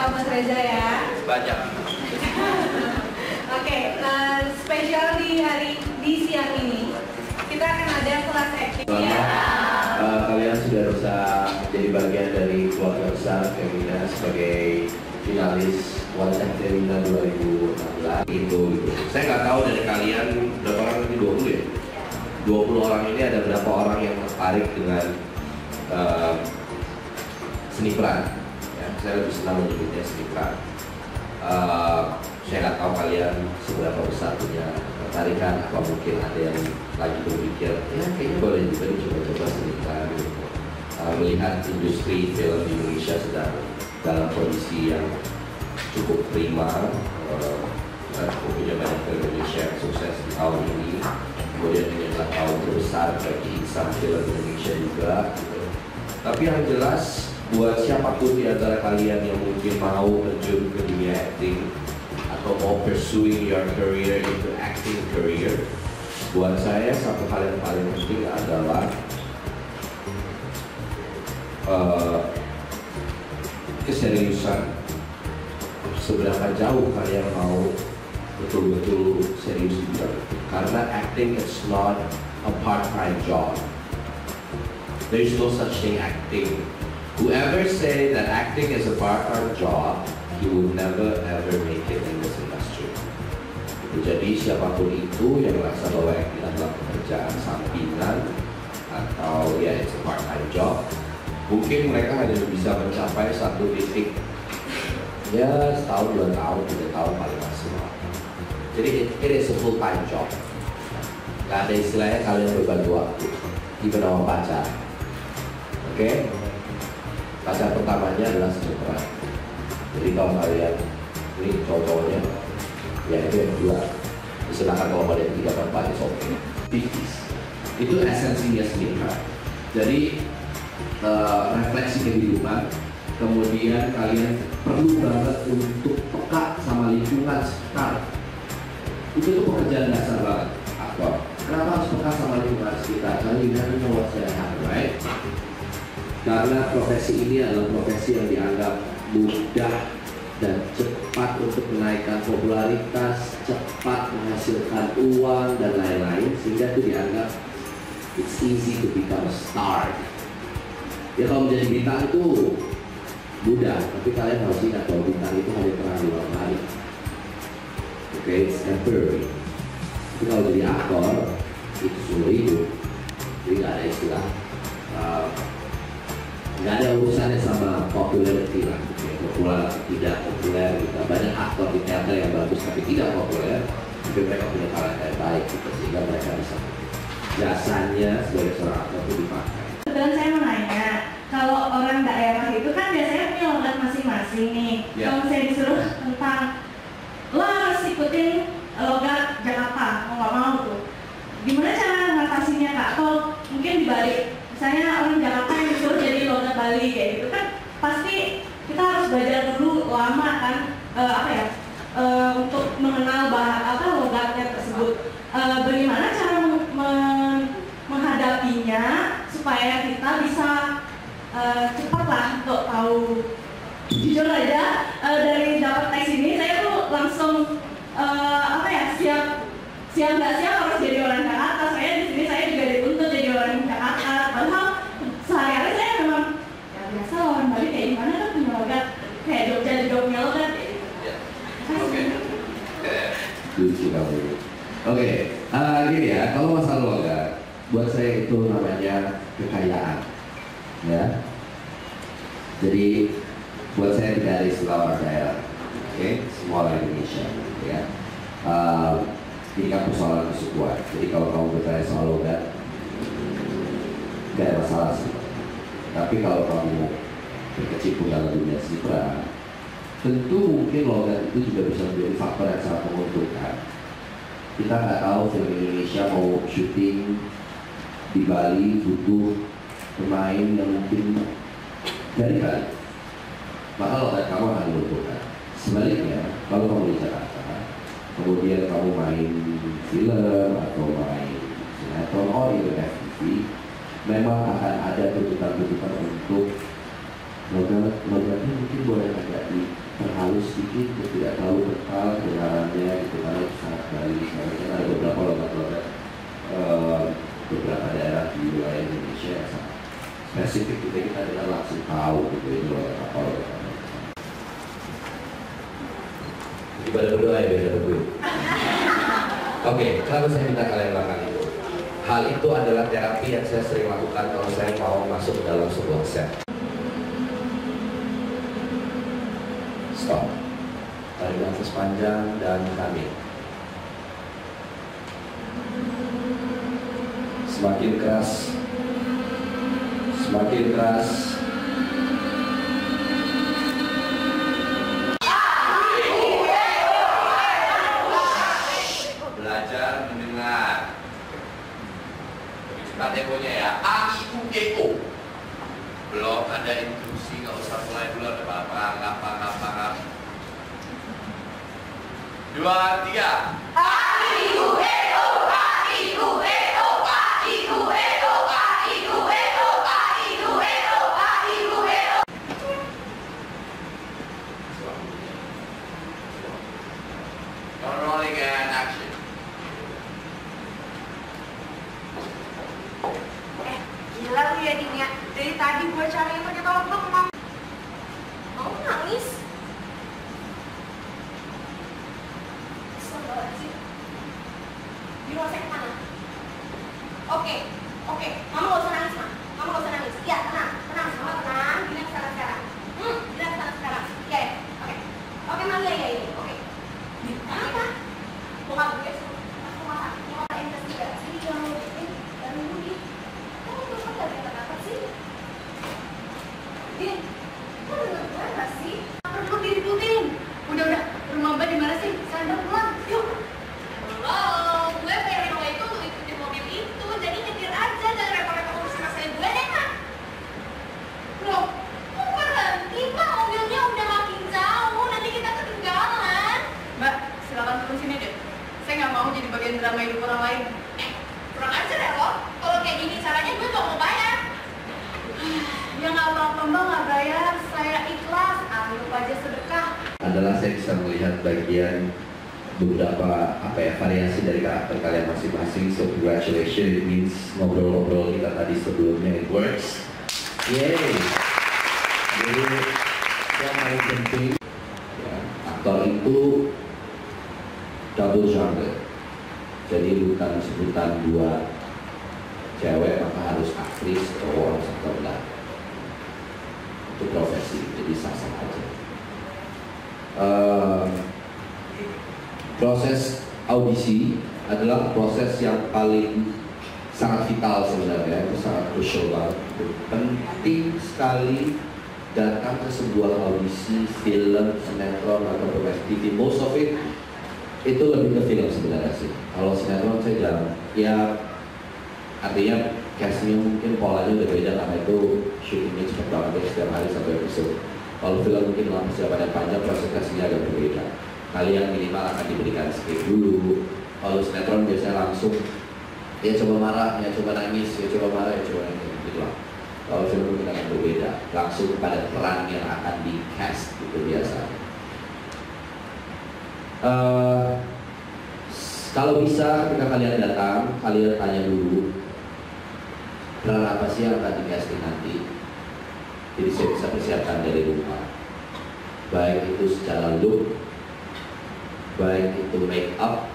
sama Mas Reza ya. Banyak. Oke, spesial di siang ini kita akan ada kelas acting ya. Kalian sudah bisa jadi bagian dari keluarga besar Femina sebagai finalis Wajah Femina 2016 itu gitu. Saya nggak tahu dari kalian berapa orang, ini 20 ya? 20 orang ini ada berapa orang yang tertarik dengan seni peran ya, saya lebih senang menyebutnya seni peran. Saya nggak tahu kalian seberapa besar punya ketertarikan, apa mungkin ada yang lagi berpikir ya kayaknya boleh juga dicoba-coba seni peran gitu. Melihat industri film di Indonesia sedang dalam kondisi yang cukup prima, punya banyak film Indonesia yang sukses di tahun ini, kemudian ini adalah tahun terbesar bagi insan film Indonesia juga gitu. Tapi yang jelas buat siapapun di antara kalian yang mungkin mau terjun ke dunia acting atau mau pursuing your career into acting career, buat saya satu hal yang paling penting adalah keseriusan. Seberapa jauh kalian mau betul-betul serius di bidang itu, karena acting is not a part-time job. There is no such thing acting. Whoever say that acting is a part-time job, he will never ever make it in this industry. Jadi siapapun itu yang merasa bahwa acting adalah pekerjaan sampingan atau ya it's a part-time job, mungkin mereka hanya bisa mencapai satu titik, ya setahun, 2 tahun, 3 tahun paling maksimal. Jadi it is a full-time job. Gak ada istilahnya kalian berbagi waktu, even sama pacar. Oke? Pacar pertamanya adalah seni peran. Jadi kalau kalian ini cowok-cowoknya, ya itu yang kedua. Silakan kalau kalian 3 dan 4 is okay. Itu esensinya seni peran. Jadi refleksi kehidupan, kemudian kalian perlu banget untuk peka sama lingkungan sekitar. Itu tuh pekerjaan dasar banget aktor. Kenapa harus peka sama lingkungan sekitar? Karena you never know what's gonna happen, right? Karena profesi ini adalah profesi yang dianggap mudah dan cepat untuk menaikkan popularitas, cepat menghasilkan uang dan lain-lain, sehingga itu dianggap it's easy to become a star. Ya kalau menjadi bintang itu mudah, tapi kalian harus ingat bahwa bintang itu hanya pernah 2 hari. Oke, it's temporary. Tapi kalau jadi aktor itu seumur hidup. Jadi nggak ada istilah, nggak ada urusannya sama popularity lah, ya, populer atau tidak populer gitu. Banyak aktor di teater yang bagus tapi tidak populer, tapi mereka punya talenta yang baik gitu, sehingga mereka bisa jasanya sebagai seorang aktor itu dipakai. Dan saya mau nanya, kalau orang daerah itu kan biasanya punya logat masing-masing nih. Yeah. Kalau saya disuruh tentang lo harus ikutin logat Jakarta, mau nggak mau tuh. Gimana cara ngatasinya Kak? Atau mungkin dibalik, misalnya orang Jakarta yang disuruh jadi logat Bali kayak gitu kan, pasti kita harus belajar dulu lama kan, untuk mengenal logatnya tersebut. Bagaimana cara menghadapinya supaya kita bisa cepatlah untuk tahu. Jujur aja dari dapat teks ini saya tuh langsung siap nggak siap harus jadi orang Jakarta. Saya di sini saya juga dituntut jadi orang Jakarta. Padahal sehari-hari saya memang ya biasa orang Bali kayak gimana kan punya logat kayak Jogja di Jogja logat. Oke. Lucu kamu. Oke, gini ya, kalau masalah logat, buat saya itu namanya kekayaan, ya. Jadi buat saya tidak ada istilah orang daerah, oke, semua orang Indonesia, ya. Ini kan persoalan kesukuan. Jadi kalau kamu bertanya soal logat, tidak ada masalah sih. Tapi kalau kamu berkecimpung dalam dunia seni peran, tentu mungkin logat itu juga bisa menjadi faktor yang sangat menguntungkan. Kita nggak tahu film Indonesia mau syuting di Bali butuh pemain yang mungkin dari Bali, maka logat kamu akan dibutuhkan. Sebaliknya, kalau kamu di Jakarta, kemudian kamu main film atau main sinetron or even FTV, memang akan ada tuntutan-tuntutan untuk logatnya mungkin boleh agak diperhalus sedikit, tidak terlalu kental kedengarannya gitu, karena itu sangat Bali. Misalnya ada beberapa logat-logat beberapa daerah di wilayah Indonesia yang sangat spesifik, kita tidak langsung tahu gitu itu logat apa logat apa. Ibadah berdoa ya beda gue. Oke, kenapa saya minta kalian lakukan itu? Hal itu adalah terapi yang saya sering lakukan kalau saya mau masuk dalam sebuah set. Stop. Tarik nafas panjang dan tarik. Semakin keras. Semakin keras. Belajar mendengar. Lebih cepat temponya ya. A, I, U, E, O. Belum ada instruksi, nggak usah mulai dulu, ada apa-apa. 2, 3. A, I, U, E, O, A, I, U, E, O, A, I, U, E, O, A, I, U, E, O, A, I, U, E, O, A, I, U, E, O. Rolling and action. Gila lu ya Dinya, dari tadi gue cariin pakai tolong mau nangis. Kesel banget sih. Di rumah saya kemana? Oke, mama gak usah nangis, Ma. Mama gak usah nangis. Iya, tenang, mama tenang. Dina kesana sekarang. Dina kesana sekarang. Iya, oke, Ma, iya, oke. Kenapa? Bokap gue aku masak, mau investigasi yang mau bikin dan Budi. Kamu tuh kan gak ada apa sih? Din, kamu dengar gue gak sih? Perlu diributin. Udah, rumah Mbak di mana sih? Sekarang pulang, yuk. Belum, gue pengen rumah itu untuk ikutin mobil itu. Jadi nyetir aja, jangan repot-repot urusin masalah gue deh, Kak. Loh, kok berhenti, Pak? Mobilnya udah makin jauh, nanti kita ketinggalan. Mbak, silakan turun sini deh. Saya nggak mau jadi bagian drama hidup orang lain. Kurang ajar ya lo. Kalau kayak gini caranya gue nggak mau bayar. Ya nggak apa-apa Mbak, nggak bayar. Saya ikhlas. Anggap aja sedekah. Adalah saya bisa melihat bagian beberapa variasi dari karakter kalian masing-masing. So congratulations, it means ngobrol-ngobrol kita tadi sebelumnya it works. Yay. Jadi yang paling penting ya, aktor itu double genre. Jadi bukan sebutan dua cewek maka harus aktris cowok harus aktor, enggak. Itu profesi, jadi sah-sah aja. Proses audisi adalah proses yang paling sangat vital sebenarnya, itu sangat crucial banget. Penting sekali datang ke sebuah audisi film, sinetron atau program TV. Most of it itu lebih ke film sebenarnya sih. Kalau sinetron saya jarang. Ya artinya castingnya mungkin polanya udah beda karena itu syutingnya cepet banget ya, setiap hari satu episode. Kalau film mungkin lama persiapan yang panjang, proses castingnya agak berbeda. Kalian minimal akan diberikan script dulu. Kalau sinetron biasanya langsung ya coba marah, ya coba nangis, ya coba marah, ya coba nangis gitu lah. Kalau film mungkin akan berbeda, langsung pada peran yang akan di cast itu biasanya. Kalau bisa ketika kalian datang, kalian tanya dulu peran apa sih yang akan di casting nanti. Jadi saya bisa persiapkan dari rumah, baik itu secara look, baik itu make up,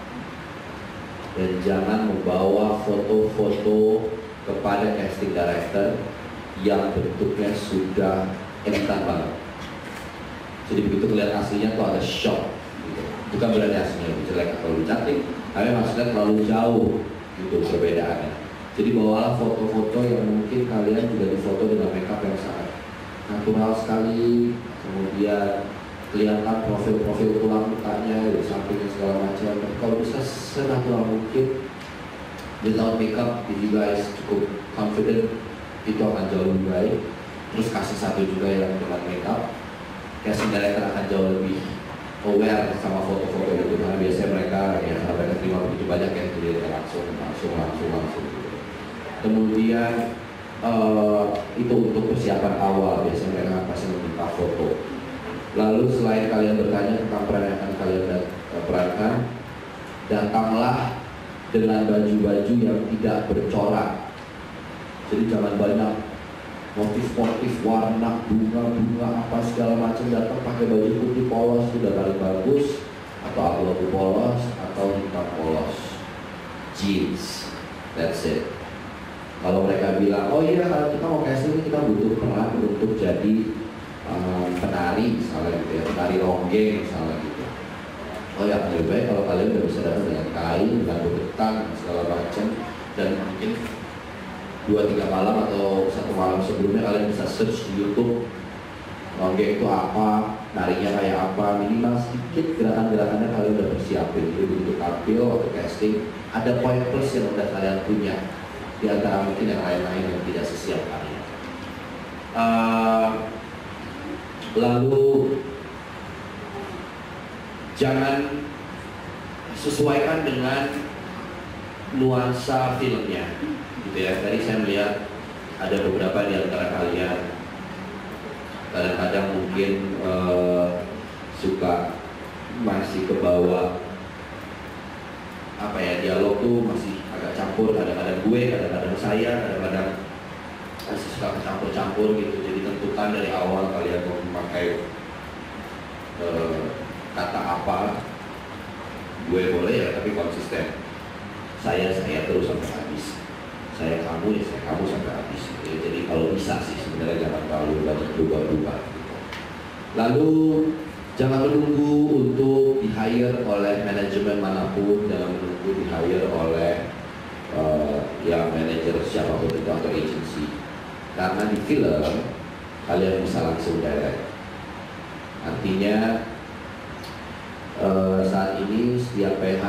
dan jangan membawa foto-foto kepada casting director yang bentuknya sudah editan banget. Jadi begitu kelihatan aslinya tuh ada shock gitu. Bukan berarti aslinya lebih jelek atau lebih cantik, tapi maksudnya terlalu jauh gitu perbedaannya. Jadi bawalah foto-foto yang mungkin kalian juga difoto dengan makeup yang sangat natural sekali, kemudian kelihatan profil-profil tulang mukanya, di sampingnya segala macam. Kalau bisa senatural mungkin, without makeup, if you guys cukup confident, itu akan jauh lebih baik. Terus kasih satu juga yang dengan makeup, casting director akan jauh lebih aware sama foto-foto itu, karena biasanya mereka ya sampai terima begitu banyak yang dilihat langsung. Gitu. Kemudian itu untuk persiapan awal, biasanya mereka pasti Lalu selain kalian bertanya tentang peran yang akan kalian perankan, datanglah dengan baju-baju yang tidak bercorak. Jadi jangan banyak motif-motif warna, bunga-bunga apa segala macam. Datang pakai baju putih polos sudah paling bagus, atau abu-abu polos atau hitam polos, jeans, that's it. Kalau mereka bilang, oh iya kalau kita mau casting kita butuh peran untuk jadi penari misalnya gitu ya, penari ronggeng misalnya gitu. Oh ya lebih baik kalau kalian udah bisa datang dengan kain, dengan bebetan segala macam, dan mungkin 2-3 malam atau 1 malam sebelumnya kalian bisa search di YouTube ronggeng itu apa, narinya kayak apa, minimal sedikit gerakan-gerakannya kalian udah persiapin. Jadi begitu tampil waktu casting ada poin plus yang udah kalian punya di antara mungkin yang lain-lain yang tidak sesiap kalian. Lalu jangan sesuaikan dengan nuansa filmnya, gitu ya. Tadi saya melihat ada beberapa di antara kalian kadang-kadang mungkin suka masih ke bawah apa ya, dialog tuh masih agak campur, kadang-kadang gue, kadang-kadang saya, kadang-kadang masih suka campur-campur gitu. Jadi tentukan dari awal kalian mau memakai kata apa. Gue boleh ya, tapi konsisten. Saya terus sampai habis. Saya kamu ya saya kamu sampai habis. Jadi kalau bisa sih sebenarnya jangan terlalu banyak berubah-ubah. Gitu. Lalu jangan menunggu untuk di-hire oleh manajemen manapun, jangan menunggu di-hire oleh ya manajer siapapun itu atau agency. Karena di film kalian bisa langsung direct. Artinya saat ini setiap PH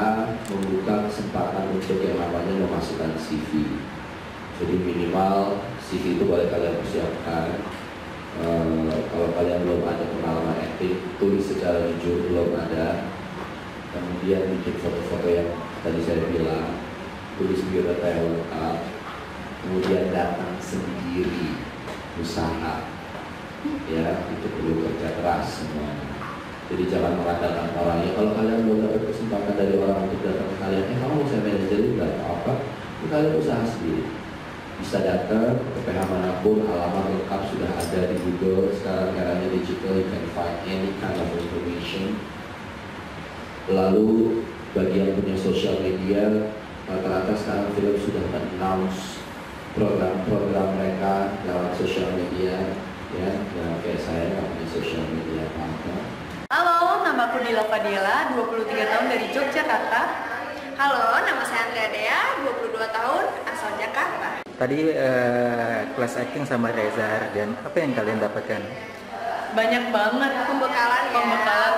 membuka kesempatan untuk yang namanya memasukkan CV. Jadi minimal CV itu boleh kalian persiapkan. Kalau kalian belum ada pengalaman acting, tulis secara jujur belum ada. Kemudian bikin foto-foto yang tadi saya bilang, tulis biodata yang lengkap. Kemudian datang sendiri, usaha, ya itu perlu kerja keras semuanya. Jadi jangan mengandalkan orangnya. Kalau kalian belum dapat kesempatan dari orang untuk datang ke kalian, kamu mau saya manajerin nggak apa-apa, kalian usaha sendiri. Bisa datang ke PH manapun, alamat lengkap sudah ada di Google. Sekarang eranya digital, you can find any kind of information. Lalu bagi yang punya sosial media, rata-rata sekarang film sudah announce program-program mereka lewat sosial media, ya. Nah, kayak saya nggak punya sosial media apa-apa. Halo, nama aku Dila Fadila, 23 tahun dari Yogyakarta. Halo, nama saya Andrea Dea, 22 tahun, asal Jakarta. Tadi kelas acting sama Reza Ardian, apa yang kalian dapatkan? Banyak banget pembekalan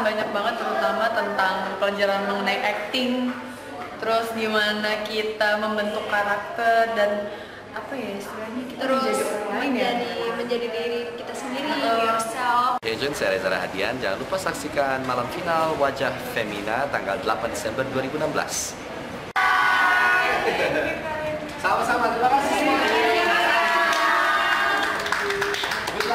banyak banget, terutama tentang pelajaran mengenai acting, terus gimana kita membentuk karakter dan apa ya istilahnya kita terus menjadi orang lain ya, menjadi diri kita sendiri, yourself. Agent, saya Reza Rahadian. Jangan lupa saksikan malam final Wajah Femina tanggal 8 Desember 2016. Sama-sama, terima kasih.